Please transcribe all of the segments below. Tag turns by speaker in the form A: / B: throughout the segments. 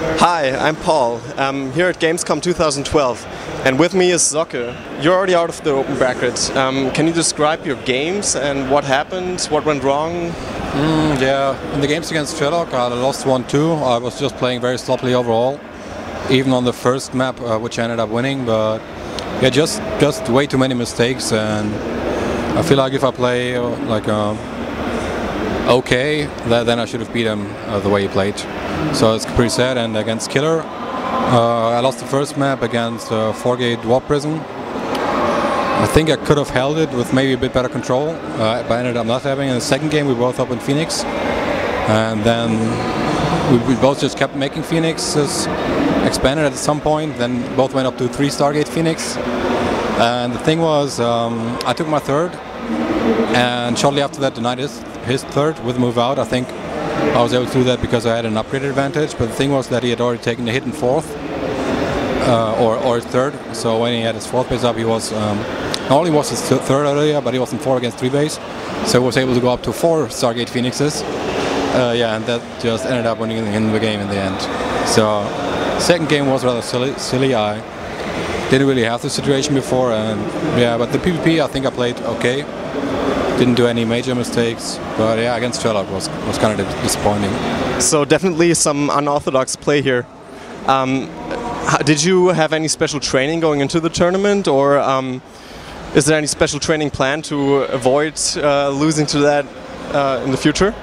A: Hi, I'm Paul. I'm here at Gamescom 2012, and with me is Socke. You're already out of the open bracket. Can you describe your games and what happened, what went wrong?
B: Yeah, in the games against Sherlock, I lost 1-2. I was just playing very sloppily overall, even on the first map, which I ended up winning. But yeah, just way too many mistakes, and I feel like if I play okay, then I should have beat him the way he played. So it's pretty sad. And against Killer, I lost the first map against 4-gate Warp Prison. I think I could have held it with maybe a bit better control, but I ended up not having. In the second game, we both up in Phoenix, and then we both just kept making Phoenixes, expanded at some point, then both went up to 3 Stargate Phoenix. And the thing was, I took my third, and shortly after that denied his third with move out. I think I was able to do that because I had an upgraded advantage, but the thing was that he had already taken a hit in fourth, or his third. So when he had his fourth base up, he was not only was his third earlier, but he was in 4 against 3 base, so he was able to go up to 4 Stargate Phoenixes. Yeah, and that just ended up winning in the game in the end. So second game was rather silly. I didn't really have this situation before, and yeah, but the PvP I think I played okay. Didn't do any major mistakes, but yeah, against Sherlock was kind of disappointing.
A: So definitely some unorthodox play here. Did you have any special training going into the tournament, or is there any special training plan to avoid losing to that in the future?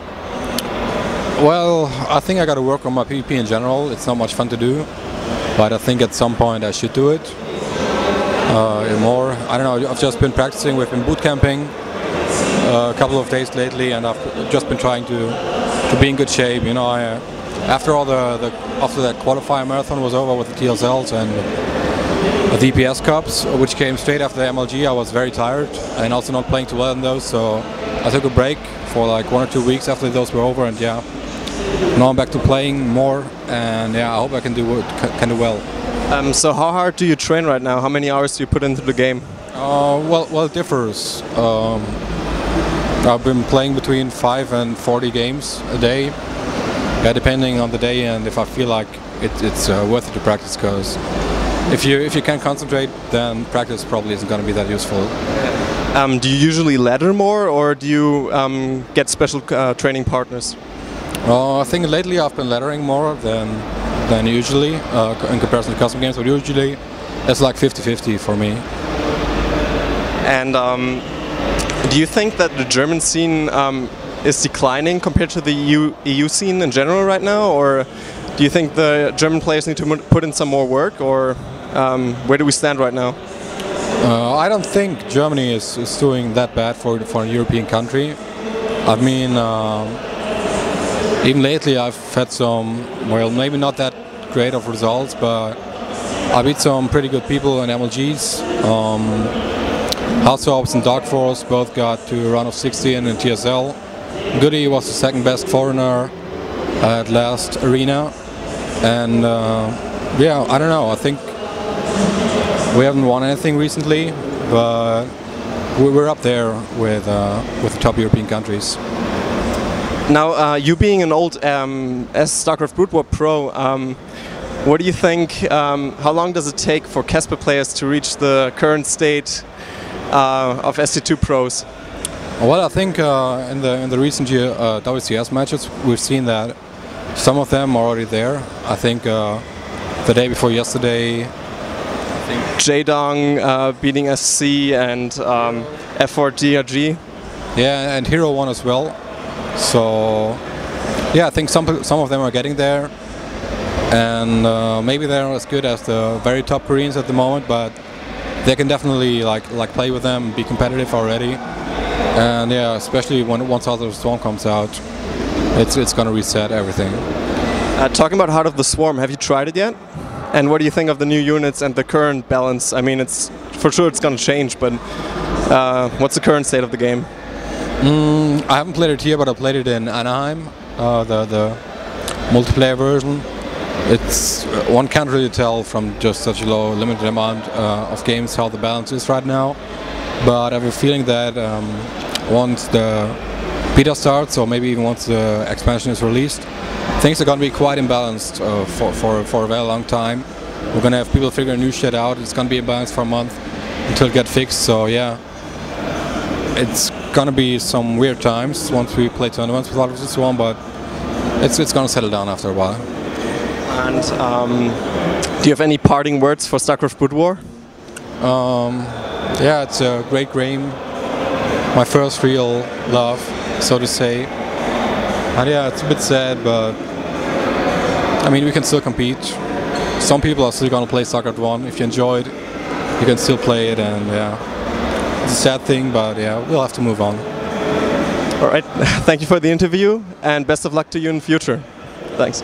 B: Well, I think I got to work on my PvP in general. It's not much fun to do, but I think at some point I should do it more. I don't know, I've just been practicing, we've been boot camping a couple of days lately, and I've just been trying to be in good shape. You know, after that qualifier marathon was over with the TSLs and the EPS Cups, which came straight after the MLG, I was very tired and also not playing too well in those, so I took a break for like 1 or 2 weeks after those were over, and yeah, now I'm back to playing more, and yeah, I hope I can do well.
A: So how hard do you train right now? How many hours do you put into the game?
B: Well, it differs. I've been playing between 5 and 40 games a day, yeah, depending on the day and if I feel like it's worth it to practice. Because if you can't concentrate, then practice probably isn't going to be that useful.
A: Do you usually ladder more, or do you get special training partners?
B: I think lately I've been laddering more than usually in comparison to custom games, but usually it's like 50-50 for me.
A: And do you think that the German scene is declining compared to the EU scene in general right now, or do you think the German players need to put in some more work, or where do we stand right now?
B: I don't think Germany is doing that bad for a European country. I mean, even lately I've had some, well, maybe not that great of results, but I beat some pretty good people in MLGs. House Ops and Dark Force both got to a run of 16 in TSL. Goody was the second best foreigner at last arena, and yeah, I don't know, I think we haven't won anything recently, but we're up there with the top European countries.
A: Now, you being an old StarCraft Brood War Pro, what do you think, how long does it take for Casper players to reach the current state of ST2 pros?
B: Well, I think in the recent year WCS matches, we've seen that some of them are already there. I think the day before yesterday, I think
A: Jaedong beating SC and F4 DRG.
B: Yeah, and Hero won as well. So yeah, I think some of them are getting there, and maybe they're not as good as the very top Koreans at the moment, but they can definitely like play with them, be competitive already, and yeah, especially once Heart of the Swarm comes out, it's gonna reset everything.
A: Talking about Heart of the Swarm, have you tried it yet? And what do you think of the new units and the current balance? I mean, it's for sure it's gonna change, but what's the current state of the game?
B: I haven't played it here, but I played it in Anaheim, the multiplayer version. It's one can't really tell from just such a low limited amount of games how the balance is right now, but I have a feeling that once the beta starts, or maybe even once the expansion is released, things are going to be quite imbalanced for a very long time. We're going to have people figuring new shit out. It's going to be imbalanced for a month until it gets fixed. So yeah, it's going to be some weird times once we play tournaments with a lot of this one, but it's going to settle down after a while.
A: And do you have any parting words for StarCraft Brood War?
B: Yeah, it's a great game. My first real love, so to say. And yeah, it's a bit sad, but I mean, we can still compete. Some people are still going to play StarCraft 1. If you enjoyed, you can still play it, and yeah, it's a sad thing, but yeah, we'll have to move on.
A: All right, thank you for the interview, and best of luck to you in the future. Thanks.